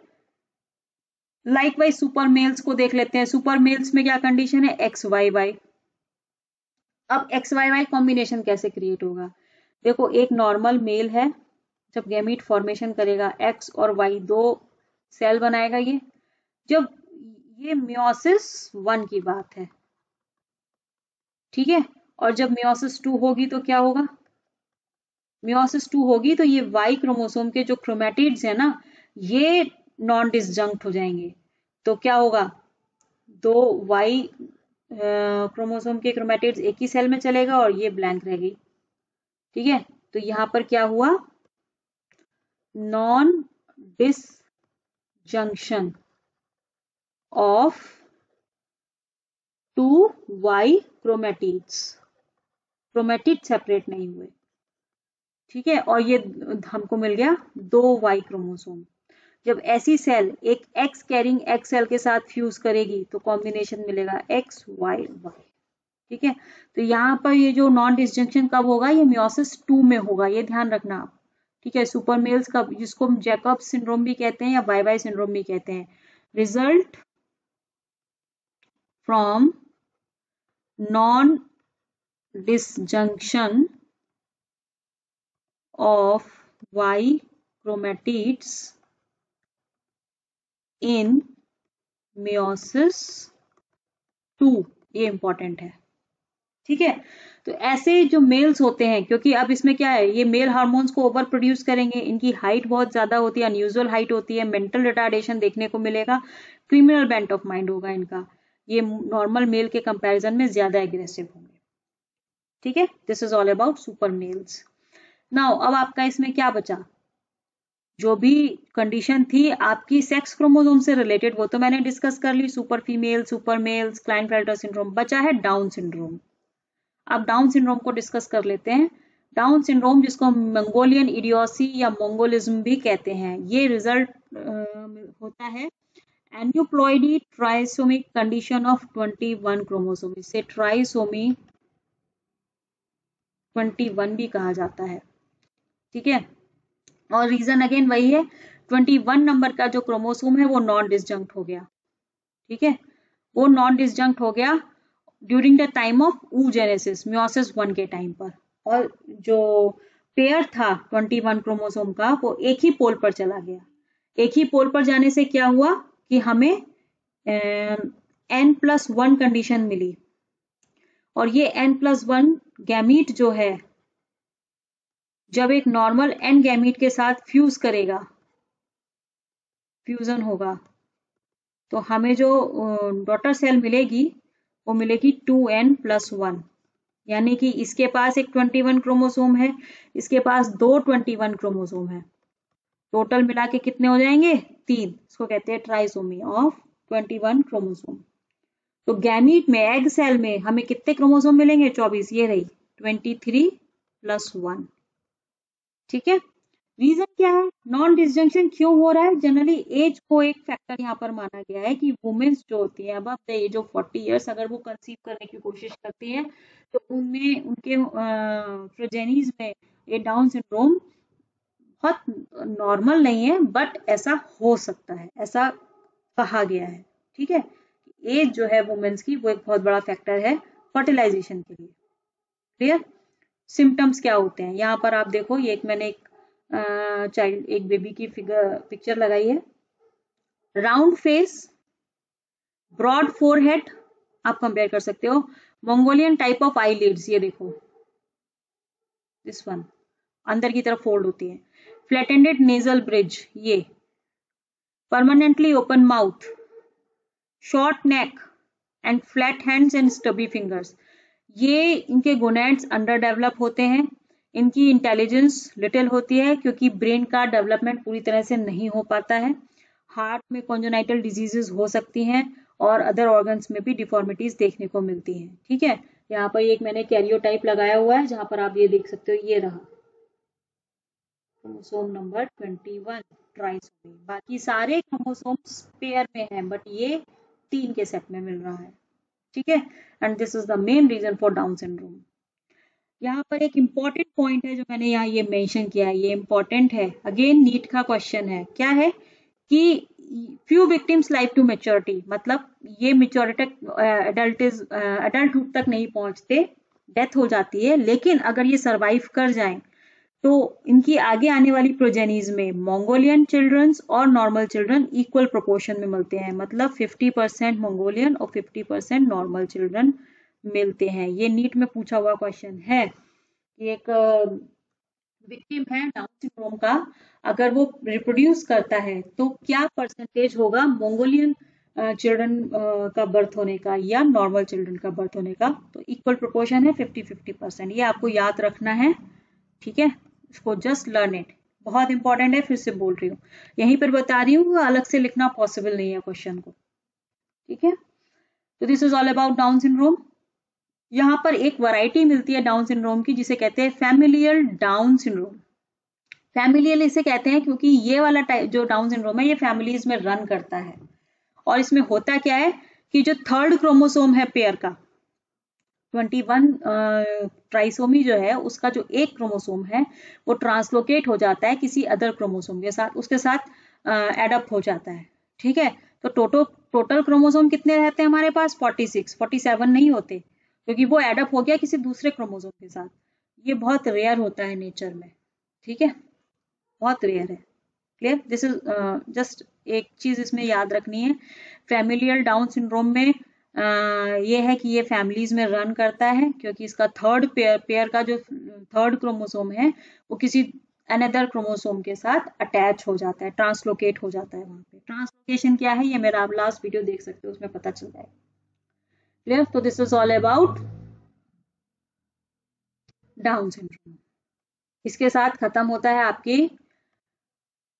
लाइकवाइज सुपर मेल्स को देख लेते हैं। सुपर मेल्स में क्या कंडीशन है, XYY। अब XYY कॉम्बिनेशन कैसे क्रिएट होगा, देखो एक नॉर्मल मेल है, जब गैमीट फॉर्मेशन करेगा X और Y 2 सेल बनाएगा, ये जब ये मियोसिस 1 की बात है, ठीक है, और जब मियोसिस 2 होगी तो क्या होगा, मियोसिस 2 होगी तो ये वाई क्रोमोसोम के जो क्रोमैटिड्स है ना, ये नॉन डिसजंक्ट हो जाएंगे, तो क्या होगा, 2 वाई क्रोमोसोम के क्रोमैटिड्स एक ही सेल में चलेगा और ये ब्लैंक रह गई। ठीक है, तो यहां पर क्या हुआ, non disjunction of 2 Y chromatids, chromatid separate नहीं हुए। ठीक है, और ये हमको मिल गया 2 वाई क्रोमोसोम। जब ऐसी सेल एक एक्स कैरिंग एक्स सेल के साथ फ्यूज करेगी तो कॉम्बिनेशन मिलेगा XYY। ठीक है, तो यहाँ पर ये जो नॉन डिसजंक्शन कब होगा, ये मियोसिस 2 में होगा, ये ध्यान रखना आप। ठीक है, सुपर मेल्स का, जिसको हम जैकब सिंड्रोम भी कहते हैं या बाय बाय सिंड्रोम भी कहते हैं, result from non disjunction of Y chromatids in meiosis 2, ये इंपॉर्टेंट है। ठीक है, तो ऐसे जो मेल्स होते हैं, क्योंकि अब इसमें क्या है, ये मेल हार्मोन्स को ओवर प्रोड्यूस करेंगे, इनकी हाइट बहुत ज्यादा होती है, अनयूजुअल हाइट होती है, मेंटल रिटार्डेशन देखने को मिलेगा, क्रिमिनल बेंट ऑफ माइंड होगा इनका, ये नॉर्मल मेल के कंपैरिजन में ज्यादा एग्रेसिव होंगे। ठीक है, this is all about super males. Now अब आपका इसमें क्या बचा, जो भी कंडीशन थी आपकी सेक्स क्रोमोसोम से रिलेटेड वो तो मैंने डिस्कस कर ली, super female, super males, Klinefelter syndrome, बचा है डाउन सिंड्रोम। अब डाउन सिंड्रोम को डिस्कस कर लेते हैं। डाउन सिंड्रोम, जिसको मंगोलियन इडियोसी या मंगोलिज्म भी कहते हैं, ये रिजल्ट होता है aneuploidy trisomic condition of 21 chromosome, इसे ट्राइसोमी 21 भी कहा जाता है। ठीक है, और रीजन अगेन वही है, 21 नंबर का जो क्रोमोसोम है वो नॉन डिसजंक्ट हो गया। ठीक है, वो नॉन डिसजंक्ट हो गया during the time of oogenesis, meiosis 1 के टाइम पर, और जो पेयर था 21 क्रोमोसोम का वो एक ही पोल पर चला गया। एक ही पोल पर जाने से क्या हुआ कि हमें n+1 कंडीशन मिली, और ये n+1 गैमीट जो है जब एक नॉर्मल एन गैमीट के साथ फ्यूज करेगा, फ्यूजन होगा, तो हमें जो डॉटर सेल मिलेगी वो मिलेगी 2n+1, यानी कि इसके पास एक 21 क्रोमोसोम है, इसके पास 2 21 क्रोमोसोम है, टोटल मिला के कितने हो जाएंगे, 3। इसको कहते हैं ट्राइसोमी ऑफ 21 क्रोमोसोम। तो गैमीट में, एग सेल में हमें कितने क्रोमोसोम मिलेंगे, 24, ये रही 23+1। ठीक है, रीजन क्या है, नॉन डिसजंक्शन क्यों हो रहा है, जनरली एज को एक फैक्टर यहाँ पर माना गया है कि वुमेन्स जो होती है above the age of 40 years, अगर वो कंसीव करने की कोशिश करती है तो उनमें, उनके प्रोजेनीज में ये डाउन सिंड्रोम बहुत नॉर्मल नहीं है, बट ऐसा हो सकता है, ऐसा कहा गया है। ठीक है, एज जो है वुमेन्स की वो एक बहुत बड़ा फैक्टर है फर्टिलाइजेशन के लिए। क्लियर, सिम्टम्स क्या होते हैं, यहाँ पर आप देखो, ये एक मैंने चाइल्ड, एक बेबी की पिक्चर लगाई है, राउंड फेस, ब्रॉड फोरहेड, आप कंपेयर कर सकते हो, मंगोलियन टाइप ऑफ आईलिड्स, ये देखो दिस वन अंदर की तरफ फोल्ड होती है, फ्लैटेंडेड नेजल ब्रिज, ये permanently open mouth, short neck and flat hands and stubby fingers, ये इनके गोनेड्स अंडर डेवलप होते हैं, इनकी इंटेलिजेंस लिटिल होती है क्योंकि ब्रेन का डेवलपमेंट पूरी तरह से नहीं हो पाता है, हार्ट में कॉन्जेनाइटल डिजीजेस हो सकती हैं, और अदर ऑर्गन्स में भी डिफॉर्मिटीज देखने को मिलती हैं। ठीक है, यहाँ पर एक मैंने कैरियोटाइप लगाया हुआ है, जहां पर आप ये देख सकते हो, ये रहा क्रोमोसोम नंबर 21 ट्राइसोमी, बाकी सारे क्रोमोसोम्स पेयर में हैं, बट ये 3 के सेट में मिल रहा है। ठीक है, and this is the main reason for Down syndrome. यहाँ पर एक इंपॉर्टेंट पॉइंट है जो मैंने यहाँ ये मेंशन किया है, ये इंपॉर्टेंट है, अगेन नीट का क्वेश्चन है, क्या है कि few victims live to maturity, मतलब ये मेच्योरिटी एडल्टहुड तक नहीं पहुंचते, डेथ हो जाती है, लेकिन अगर ये सरवाइव कर जाएं तो इनकी आगे आने वाली प्रोजेनीज में मंगोलियन चिल्ड्रंस और नॉर्मल चिल्ड्रन इक्वल प्रोपोर्शन में मिलते हैं, मतलब 50% मंगोलियन और 50% नॉर्मल चिल्ड्रन मिलते हैं। ये नीट में पूछा हुआ क्वेश्चन है। एक विक्टिम है डाउन सिंड्रोम का, अगर वो रिप्रोड्यूस करता है तो क्या परसेंटेज होगा मंगोलियन चिल्ड्रन का बर्थ होने का या नॉर्मल चिल्ड्रन का बर्थ होने का, तो इक्वल प्रोपोर्शन है 50-50%, ये आपको याद रखना है। ठीक है, इसको जस्ट लर्न इट, बहुत इंपॉर्टेंट है, फिर से बोल रही हूँ, यहीं पर बता रही हूँ, अलग से लिखना पॉसिबल नहीं है क्वेश्चन को। ठीक है, तो this is all about Down syndrome. यहाँ पर एक वैरायटी मिलती है डाउन सिंड्रोम की जिसे कहते हैं फैमिलियल डाउन सिंड्रोम। फैमिलियल इसे कहते हैं क्योंकि ये वाला टाइप जो डाउन सिंड्रोम है ये फैमिलीज में रन करता है, और इसमें होता क्या है कि जो 3rd क्रोमोसोम है पेयर का, 21 ट्राइसोमी जो है उसका जो एक क्रोमोसोम है वो ट्रांसलोकेट हो जाता है किसी अदर क्रोमोसोम के साथ, उसके साथ एडअप हो जाता है। ठीक है, तो टोटल क्रोमोसोम कितने रहते हैं हमारे पास? 46, 47 नहीं होते, क्योंकि वो एडअप हो गया किसी दूसरे क्रोमोसोम के साथ। ये बहुत रेयर होता है नेचर में। ठीक है, बहुत रेयर है। क्लियर? दिस इज जस्ट एक चीज इसमें याद रखनी है, फैमिलियल डाउन सिंड्रोम में ये है कि ये फैमिलीज में रन करता है, क्योंकि इसका थर्ड पेयर का जो थर्ड क्रोमोसोम है वो किसी अनदर क्रोमोसोम के साथ अटैच हो जाता है, ट्रांसलोकेट हो जाता है। वहां पे ट्रांसलोकेशन क्या है ये मेरा आप लास्ट वीडियो देख सकते हो, उसमें पता चल जाएगा। क्लियर? तो this is all about Down syndrome. इसके साथ खत्म होता है आपकी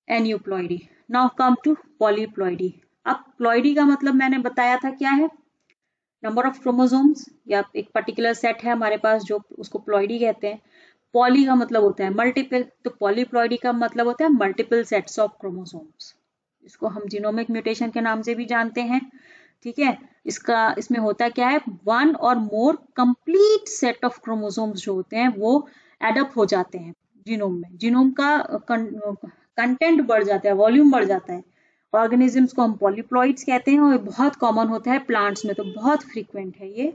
aneuploidy. Now come to polyploidy. अब प्लॉइडी का मतलब मैंने बताया था क्या है, नंबर ऑफ क्रोमोसोम्स या एक पर्टिकुलर सेट है हमारे पास जो उसको प्लॉइडी कहते हैं। पॉली का मतलब होता है मल्टीपल, तो पॉलीप्लॉइडी का मतलब होता है मल्टीपल सेट्स ऑफ क्रोमोसोम्स। इसको हम जीनोमिक म्यूटेशन के नाम से भी जानते हैं। ठीक है, इसमें होता क्या है, वन और more complete set of chromosomes जो होते हैं वो एडअप हो जाते हैं जीनोम में। जीनोम का कंटेंट बढ़ जाता है, वॉल्यूम बढ़ जाता है। ऑर्गेनिजम्स को हम पॉलीप्लॉइड्स कहते हैं और बहुत कॉमन होता है प्लांट्स में, तो बहुत फ्रीक्वेंट है ये।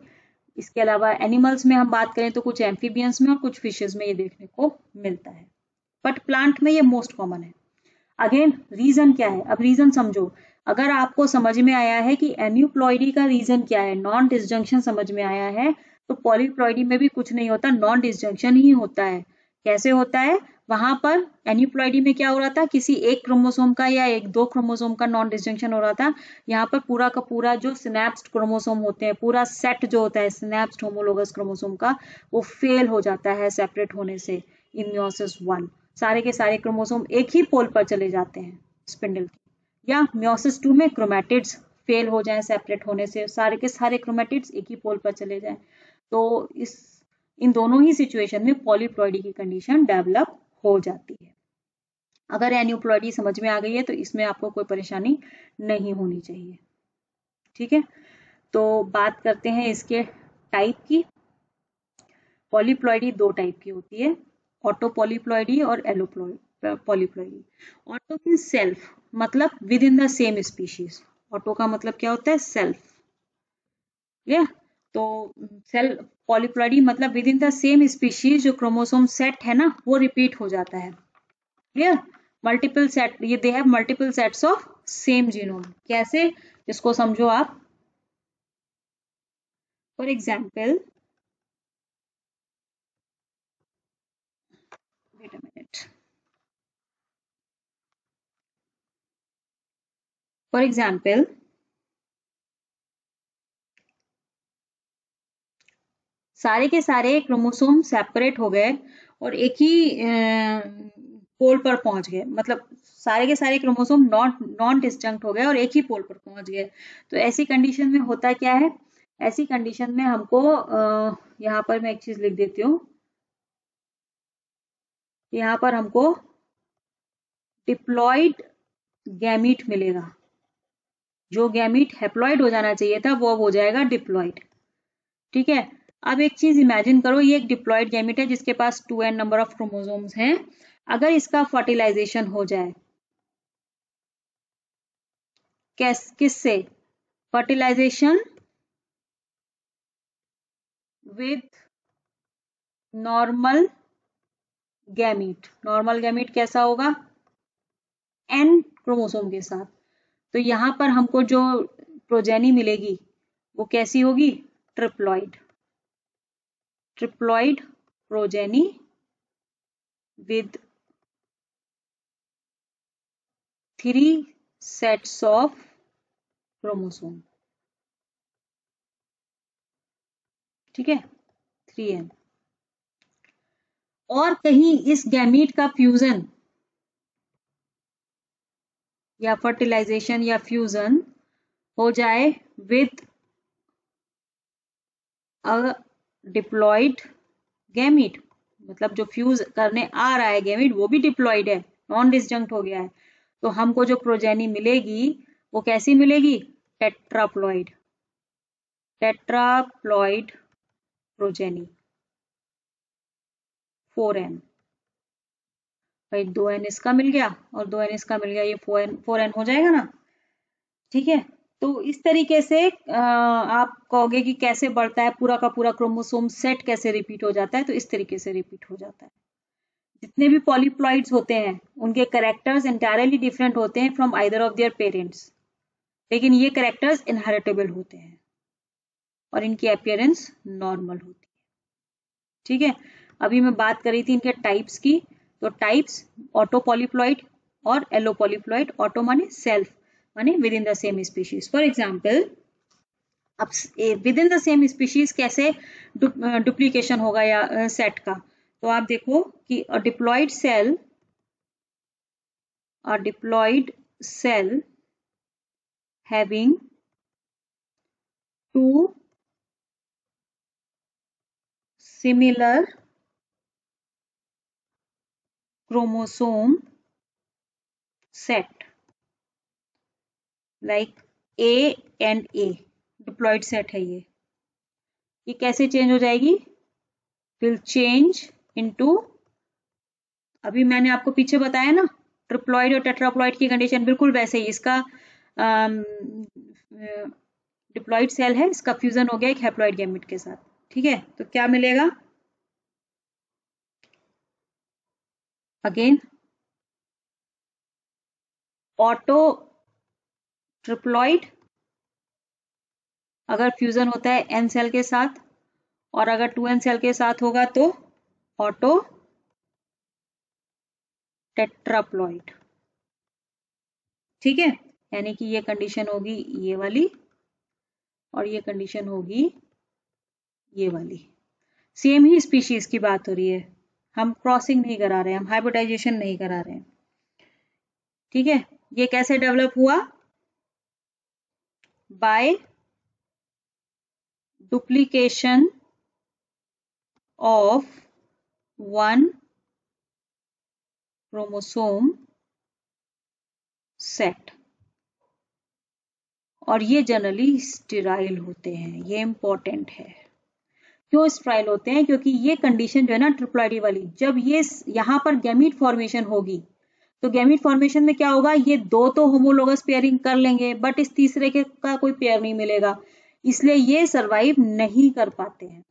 इसके अलावा एनिमल्स में हम बात करें तो कुछ एम्फीबियंस में और कुछ फिशेज में ये देखने को मिलता है, बट प्लांट में ये मोस्ट कॉमन है। अगेन रीजन क्या है, अब रीजन समझो। अगर आपको समझ में आया है कि एन्यूप्लॉइडी का रीजन क्या है, नॉन डिसजंक्शन समझ में आया है, तो पॉलीप्लॉइडी में भी कुछ नहीं होता, नॉन डिसजंक्शन ही होता है। कैसे होता है? वहां पर एन्यूप्लॉइडी में क्या हो रहा था, किसी एक क्रोमोसोम का या एक दो क्रोमोसोम का नॉन डिसजंक्शन हो रहा था। यहाँ पर पूरा का पूरा जो सिनेप्स्ड क्रोमोसोम होते हैं, पूरा सेट जो होता है सिनेप्स्ड होमोलोगस क्रोमोसोम का, वो फेल हो जाता है सेपरेट होने से इन मियोसिस 1। सारे के सारे क्रोमोसोम एक ही पोल पर चले जाते हैं स्पिंडल की, या मियोसिस 2 में क्रोमैटिड्स फेल हो जाएं सेपरेट होने से, सारे के सारे क्रोमैटिड्स एक ही पोल पर चले जाएं। तो इन दोनों ही सिचुएशन में पॉलीप्लॉइडी की कंडीशन डेवलप हो जाती है। अगर एन्यूप्लॉइडी समझ में आ गई है तो इसमें आपको कोई परेशानी नहीं होनी चाहिए। ठीक है, तो बात करते हैं इसके टाइप की। पॉलीप्लॉइडी दो टाइप की होती है, ऑटो पॉलीप्लॉइडी और पॉलीप्लॉइडी। ऑटो मीन्स सेल्फ, मतलब with in the same species. Auto का मतलब क्या होता है? सेल्फ। ये तो सेल पॉलीप्लॉइडी मतलब with in the same species, जो क्रोमोसोम सेट है ना वो रिपीट हो जाता है। क्लियर? मल्टीपल सेट, ये they have multiple sets of same genome. कैसे? इसको समझो आप। For example, wait a minute, for example सारे के सारे क्रोमोसोम सेपरेट हो गए और एक ही पोल पर पहुंच गए, मतलब सारे के सारे क्रोमोसोम नॉन डिस्जंक्ट हो गए और एक ही पोल पर पहुंच गए। तो ऐसी कंडीशन में होता क्या है, ऐसी कंडीशन में हमको यहाँ पर मैं एक चीज लिख देती हूँ, यहाँ पर हमको डिप्लॉइड गैमीट मिलेगा। जो गैमीट हैप्लॉइड हो जाना चाहिए था वो अब हो जाएगा डिप्लॉइड। ठीक है, अब एक चीज इमेजिन करो, ये एक डिप्लॉइड गैमीट है जिसके पास 2n नंबर ऑफ क्रोमोसोम्स हैं। अगर इसका फर्टिलाइजेशन हो जाए, किससे? Fertilization with normal gamete. Normal gamete कैसा होगा? n क्रोमोसोम के साथ। तो यहां पर हमको जो प्रोजेनी मिलेगी वो कैसी होगी? Triploid. Triploid progeny with 3 sets of chromosome। ठीक है, 3n। और कहीं इस गैमीट का फ्यूजन या फर्टिलाइजेशन या फ्यूजन हो जाए विद अ डिप्लॉइड गैमीट, मतलब जो फ्यूज करने आ रहा है गैमीट वो भी डिप्लॉइड है, नॉन डिस्जंक्ट हो गया है, तो हमको जो प्रोजेनी मिलेगी वो कैसी मिलेगी? टेट्राप्लॉइड। टेट्राप्लॉइड प्रोजेनी 4n, भाई 2n इसका मिल गया और 2n इसका मिल गया, ये 4n हो जाएगा ना। ठीक है, तो इस तरीके से आप कहोगे कि कैसे बढ़ता है पूरा का पूरा क्रोमोसोम सेट, कैसे रिपीट हो जाता है, तो इस तरीके से रिपीट हो जाता है। जितने भी पॉलीप्लॉइड्स होते हैं उनके कैरेक्टर्स इंटायरली डिफरेंट होते हैं from either of their parents, लेकिन ये कैरेक्टर्स इनहेरिटेबल होते हैं और इनकी अपीयरेंस नॉर्मल होती है। ठीक है, अभी मैं बात कर रही थी इनके टाइप्स की, तो टाइप्स ऑटो पॉलीप्लॉइड और एलो पॉलीप्लॉइड। ऑटो माने सेल्फ, माने within the same species. For example, अब within the same species कैसे डुप्लीकेशन होगा या सेट का, तो आप देखो कि a diploid cell having two similar chromosome set like A and A, diploid set है ये कैसे चेंज हो जाएगी, विल चेंज इनटू, अभी मैंने आपको पीछे बताया ना ट्रिप्लॉइड और टेट्राप्लॉइड की कंडीशन, बिल्कुल वैसे ही इसका डिप्लॉइड सेल है, इसका फ्यूजन हो गया एक हैप्लॉइड गैमेट के साथ। ठीक है, तो क्या मिलेगा, अगेन ऑटो ट्रिप्लॉइड अगर फ्यूजन होता है एन सेल के साथ, और अगर 2n सेल के साथ होगा तो ऑटो टेट्राप्लॉइड। ठीक है, यानी कि ये कंडीशन होगी ये वाली और ये कंडीशन होगी ये वाली। सेम ही स्पीशीज की बात हो रही है, हम क्रॉसिंग नहीं करा रहे हैं, हम हाइब्रिडाइजेशन नहीं करा रहे हैं। ठीक है, ये कैसे डेवलप हुआ, by duplication of one chromosome set, और ये जनरली स्टेराइल होते हैं, ये इंपॉर्टेंट है। क्यों स्टेराइल होते हैं, क्योंकि ये कंडीशन जो है ना ट्रिप्लॉइडी वाली, जब ये यहाँ पर गैमीट फॉर्मेशन होगी तो गैमीट फॉर्मेशन में क्या होगा, ये दो तो होमोलोगस पेयरिंग कर लेंगे बट इस तीसरे के का कोई पेयर नहीं मिलेगा, इसलिए ये सरवाइव नहीं कर पाते हैं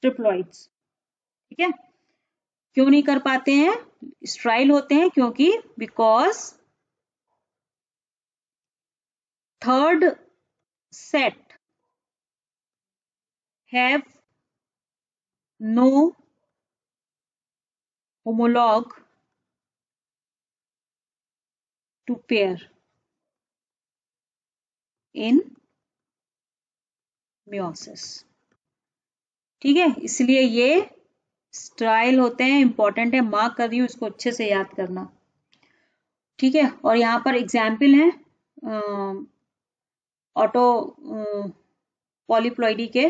ट्रिप्लॉइड्स। ठीक है, क्यों नहीं कर पाते हैं, स्टेराइल होते हैं क्योंकि because third set have no homologue to pair in meiosis। ठीक है, इसलिए ये स्टेराइल होते हैं, इंपॉर्टेंट है, मार्क कर रही हूं, इसको अच्छे से याद करना। ठीक है, और यहाँ पर एग्जाम्पल है ऑटो पॉलीप्लॉइडी के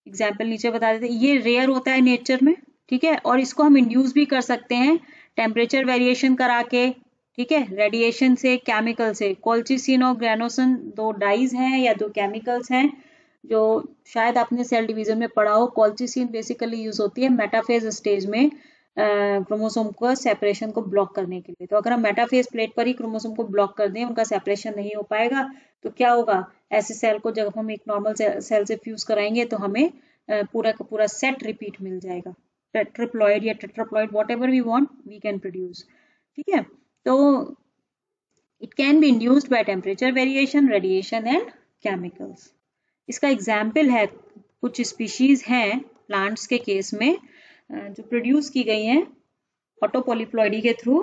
एग्जाम्पल नीचे बता देते, ये रेयर होता है नेचर में। ठीक है, और इसको हम इंड्यूस भी कर सकते हैं टेम्परेचर वेरिएशन करा के, ठीक है, रेडिएशन से, केमिकल से। कोल्चिसिन और ग्रेनोसन दो डाइज हैं या दो केमिकल्स हैं जो शायद आपने सेल डिवीजन में पढ़ा हो। कोल्चिसिन बेसिकली यूज होती है मेटाफेज स्टेज में क्रोमोसोम को सेपरेशन को ब्लॉक करने के लिए। तो अगर हम मेटाफेज प्लेट पर ही क्रोमोसोम को ब्लॉक कर दें, उनका सेपरेशन नहीं हो पाएगा, तो क्या होगा, ऐसे सेल को जब हम एक नॉर्मल सेल से फ्यूज कराएंगे तो हमें पूरा का पूरा सेट रिपीट मिल जाएगा, ट्रिप्लॉइड या tetraploid, whatever we want we can produce. ठीक है, तो it can be induced by temperature variation, radiation and chemicals. इसका एग्जाम्पल है, कुछ स्पीशीज हैं प्लांट्स के केस में जो प्रोड्यूस की गई हैं ऑटो पॉलीप्लॉइडी के थ्रू।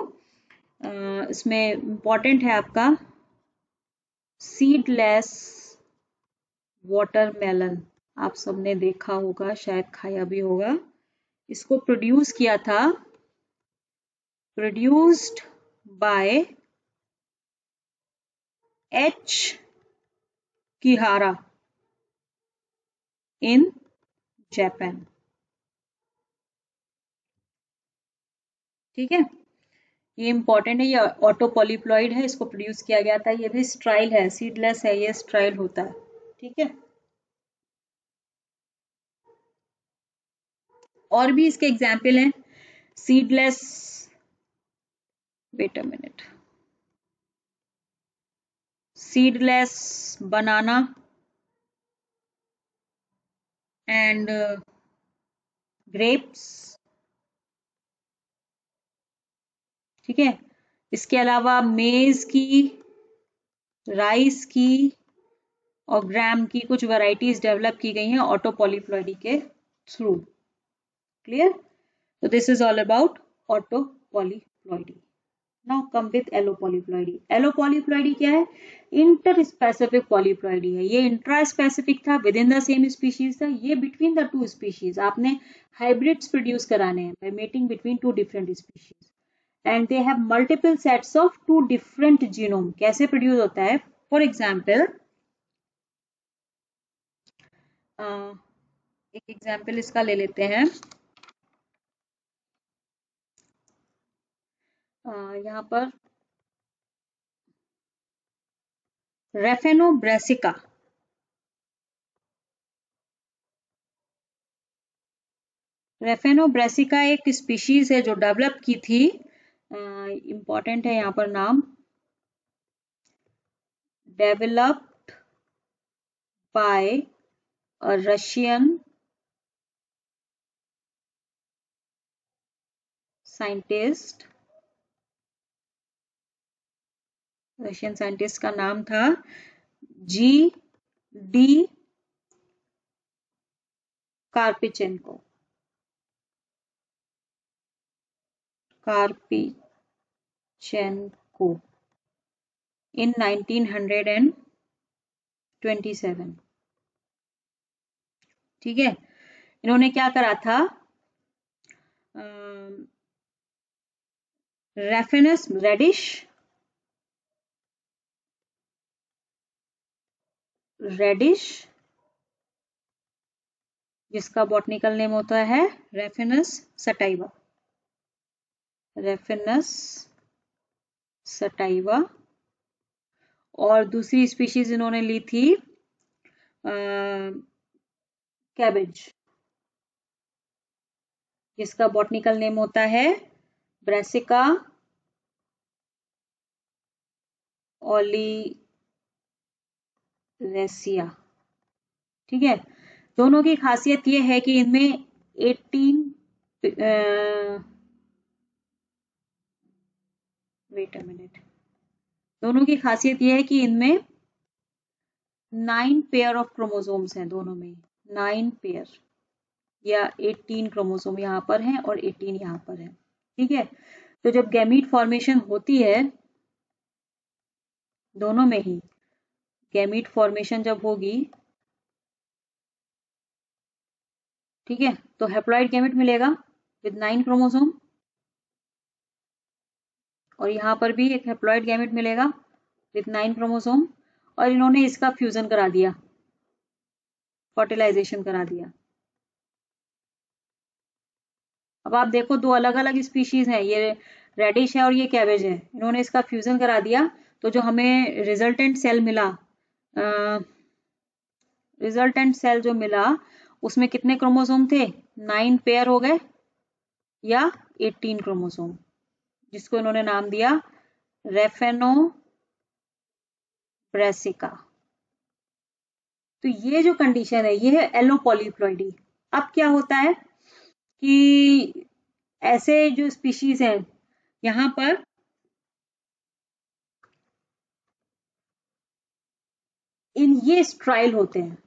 इसमें इंपॉर्टेंट है आपका सीडलेस वाटरमेलन, आप सबने देखा होगा, शायद खाया भी होगा। इसको प्रोड्यूस किया था, produced by H Kihara in Japan. ठीक है, ये इंपॉर्टेंट है, ये ऑटो पॉलीप्लॉइड है, इसको प्रोड्यूस किया गया था, ये भी स्ट्राइल है, सीडलेस है, ये स्ट्राइल होता है। ठीक है, और भी इसके एग्जाम्पल हैं, seedless, wait a minute, seedless banana and grapes, ठीक है। इसके अलावा मेज की, राइस की और ग्राम की कुछ वैरायटीज डेवलप की गई हैं ऑटो पॉलीप्लॉइडी के through. Clear? So this is all about auto polyploidy. Now come with allopolyploidy. Allopolyploidy क्या है? Interspecific polyploidy है। ये intraspecific था, within the same species था, ये between the two species। आपने hybrids produce कराने हैं by mating between two different species. And they have multiple sets of two different genome. कैसे produce होता है? For example, एक एग्जाम्पल इसका ले लेते हैं। यहाँ पर रेफेनोब्रेसिका, रेफेनोब्रेसिका एक स्पीशीज है जो डेवलप की थी, इंपॉर्टेंट है यहाँ पर नाम, developed by a Russian scientist, Russian scientist का नाम था G.D. कार्पिचेंको, कार्पिचेंको in 1927। ठीक है, इन्होंने क्या करा था, रेफेनस रेडिश, जिसका बॉटनिकल नेम होता है रेफेनस सटाइवा, रेफेनस सटाइवा। और दूसरी स्पीशीज इन्होंने ली थी कैबेज, जिसका बॉटनिकल नेम होता है ब्रेसिका ओलिवेसिया। ठीक है, दोनों की खासियत यह है कि इनमें 18 वेट अ मिनट, दोनों की खासियत यह है कि इनमें 9 पेयर ऑफ क्रोमोसोम्स हैं, दोनों में 9 पेयर या 18 क्रोमोसोम यहाँ पर हैं और 18 यहाँ पर है। ठीक है, तो जब गैमीट फॉर्मेशन होती है, दोनों में ही गैमीट फॉर्मेशन जब होगी, ठीक है, तो हैप्लॉइड गैमीट मिलेगा विद 9 क्रोमोसोम, और यहाँ पर भी एक हैप्लॉइड गैमीट मिलेगा विद 9 क्रोमोसोम, और इन्होंने इसका फ्यूजन करा दिया, फर्टिलाइजेशन करा दिया। अब आप देखो, दो अलग अलग स्पीशीज हैं, ये रेडिश है और ये कैबेज है, इन्होंने इसका फ्यूजन करा दिया, तो जो हमें रिजल्टेंट सेल मिला, रिजल्टेंट सेल जो मिला उसमें कितने क्रोमोसोम थे, 9 पेयर हो गए या 18 क्रोमोसोम, जिसको इन्होंने नाम दिया रेफेनोब्रेसिका। तो ये जो कंडीशन है ये है एलोपॉलीप्लॉइडी। अब क्या होता है कि ऐसे जो स्पीशीज हैं यहां पर ये स्ट्राइल होते हैं।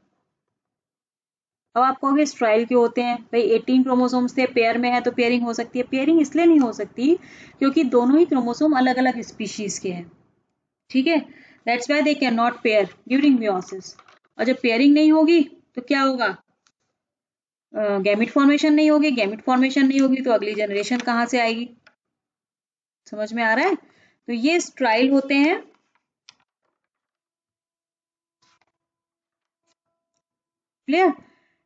अब आप कहोगे स्ट्राइल क्यों होते हैं भाई, 18 क्रोमोसोम्स थे, पेयर में है तो पेयरिंग हो सकती है। पेयरिंग इसलिए नहीं हो सकती क्योंकि दोनों ही क्रोमोसोम अलग अलग स्पीशीज के हैं। ठीक है, that's why they can not pair during meiosis. और जब पेयरिंग नहीं होगी तो क्या होगा, गैमिट फॉर्मेशन नहीं होगी, गैमिट फॉर्मेशन नहीं होगी तो अगली जनरेशन कहां से आएगी। समझ में आ रहा है? तो ये स्ट्राइल होते हैं। क्लियर?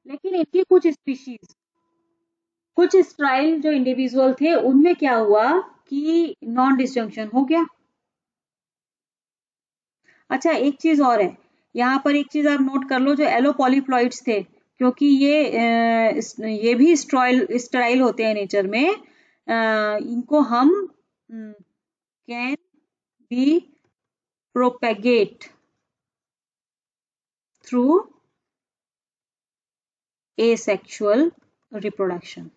लेकिन इनकी कुछ स्पीशीज, कुछ स्ट्राइल जो इंडिविजुअल थे उनमें क्या हुआ कि नॉन डिसजंक्शन हो गया। अच्छा, एक चीज और है, यहाँ पर एक चीज आप नोट कर लो, जो एलोपॉलीप्लॉइड्स थे क्योंकि ये भी स्टेराइल होते हैं नेचर में, इनको हम can be propagate through asexual reproduction,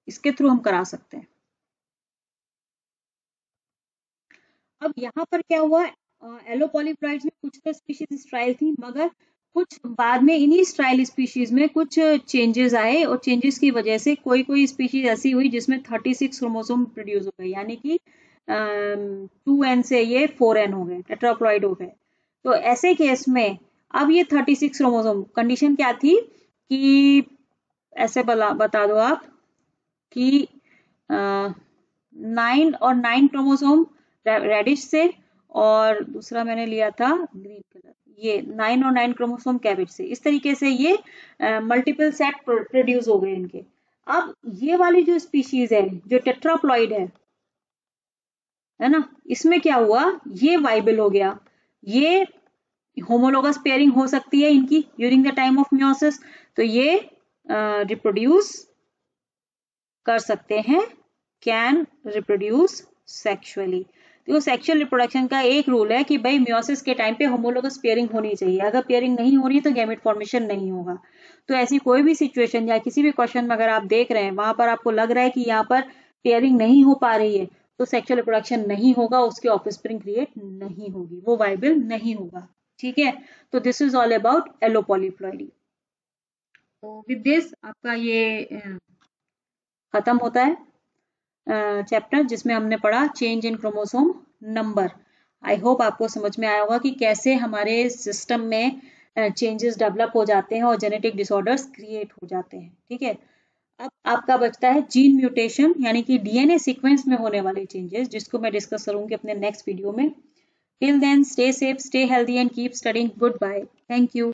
इसके थ्रू हम करा सकते हैं। अब यहाँ पर क्या हुआ, एलोपॉलीप्लॉइड्स में कुछ तो स्पीशीज स्टेराइल थी, मगर कुछ बाद में इन्हीं स्टेराइल स्पीशीज में कुछ चेंजेस आए, और चेंजेस की वजह से कोई कोई स्पीशीज ऐसी हुई जिसमें 36 क्रोमोसोम प्रोड्यूस हो गए, यानी कि 2n से ये 4n हो गए, टेट्राप्लॉइड हो गए। तो ऐसे केस में अब ये 36 क्रोमोसोम, कंडीशन क्या थी कि ऐसे बता दो आप कि 9 और 9 क्रोमोसोम रेडिश से, और दूसरा मैंने लिया था ग्रीन कलर, ये 9 और 9 क्रोमोसोम कैविट से। इस तरीके से ये मल्टीपल सेट प्रोड्यूस हो गए इनके। अब ये वाली जो स्पीशीज है जो टेट्राप्लॉइड है ना, इसमें क्या हुआ, ये वाइबल हो गया, ये होमोलोगस पेयरिंग हो सकती है इनकी during the time of meiosis, तो ये रिप्रोड्यूस कर सकते हैं, कैन रिप्रोड्यूस सेक्सुअली। तो सेक्सुअल रिप्रोडक्शन का एक रूल है कि भाई मियोसिस के टाइम पे होमोलोगस पेयरिंग होनी चाहिए, अगर पेयरिंग नहीं हो रही है तो गैमेट फॉर्मेशन नहीं होगा। तो ऐसी कोई भी सिचुएशन या किसी भी क्वेश्चन में अगर आप देख रहे हैं वहां पर आपको लग रहा है कि यहाँ पर पेयरिंग नहीं हो पा रही है, तो सेक्सुअल रिप्रोडक्शन नहीं होगा, उसके ऑफस्प्रिंग क्रिएट नहीं होगी, वो वाइबल नहीं होगा। ठीक है, तो दिस इज ऑल अबाउट एलोपॉलीप्लॉइडी। तो विद दिस आपका ये खत्म होता है चैप्टर, जिसमें हमने पढ़ा change in chromosome number. I hope आपको समझ में आया होगा कि कैसे हमारे सिस्टम में चेंजेस डेवलप हो जाते हैं और जेनेटिक डिसऑर्डर्स क्रिएट हो जाते हैं। ठीक है, अब आपका बचता है जीन म्यूटेशन, यानी कि डीएनए सीक्वेंस में होने वाले चेंजेस, जिसको मैं डिस्कस करूंगी अपने नेक्स्ट वीडियो में। Till then stay safe, stay healthy and keep studying. Goodbye, thank you.